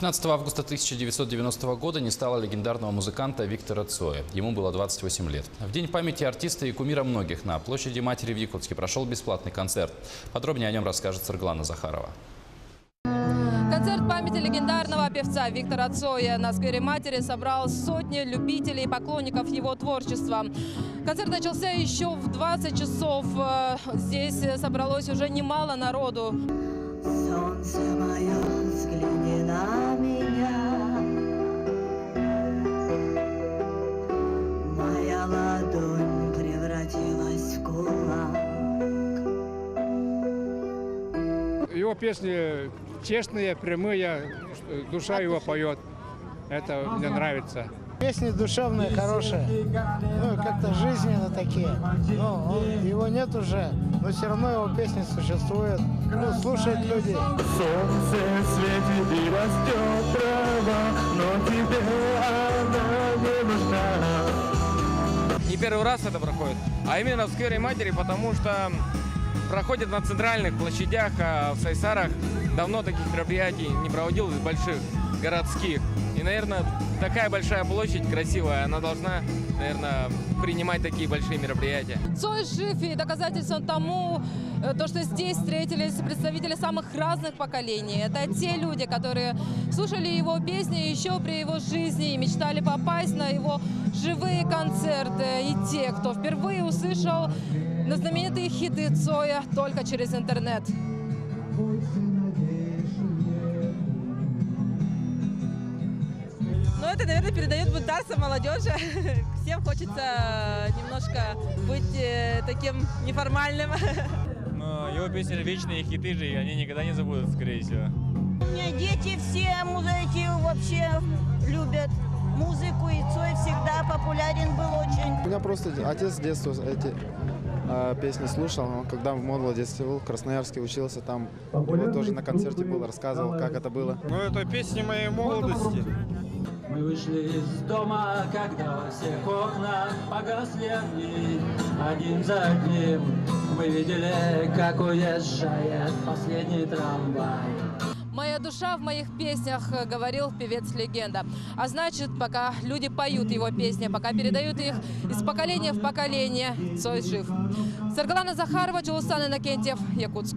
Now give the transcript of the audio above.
15 августа 1990 года не стало легендарного музыканта Виктора Цоя. Ему было 28 лет. В день памяти артиста и кумира многих на площади Матери в Якутске прошел бесплатный концерт. Подробнее о нем расскажет Сырглана Захарова. Концерт памяти легендарного певца Виктора Цоя на сквере Матери собрал сотни любителей и поклонников его творчества. Концерт начался еще в 20 часов. Здесь собралось уже немало народу. Солнце мое, взгляни на меня. Моя ладонь превратилась в кулак. Его песни честные, прямые, душа его поет. Это мне нравится. Песни душевные, хорошие, ну как-то жизненно такие. Ну, его нет уже, но все равно его песни существуют. Ну, слушают люди. Солнце светит и растет трава, но тебе она не нужна. Не первый раз это проходит, а именно в сквере Матери, потому что проходит на центральных площадях, а в Сайсарах давно таких мероприятий не проводилось, больших, городских. И, наверное, такая большая площадь красивая, она должна, наверное, принимать такие большие мероприятия. Цой жив, и доказательством тому, то, что здесь встретились представители самых разных поколений. Это те люди, которые слушали его песни еще при его жизни и мечтали попасть на его живые концерты. И те, кто впервые услышал на знаменитые хиты Цоя только через интернет. Ну, это, наверное, передает бунтарство молодежи. Всем хочется немножко быть таким неформальным. Но его песни вечные, хиты же, и они никогда не забудут, скорее всего. У меня дети все музыки вообще любят музыку, и Цой всегда популярен был очень. У меня просто отец с детства эти песни слушал. Он когда в молодости был в Красноярске учился, там его тоже на концерте был, рассказывал, как это было. Ну, это песни моей молодости. Мы вышли из дома, когда во всех окнах погасли огни. Один за одним мы видели, как уезжает последний трамвай. «Моя душа в моих песнях», — говорил певец-легенда. А значит, пока люди поют его песни, пока передают их из поколения в поколение, Цой жив. Сырглана Захарова, Чулусан Иннокентьев, Якутск.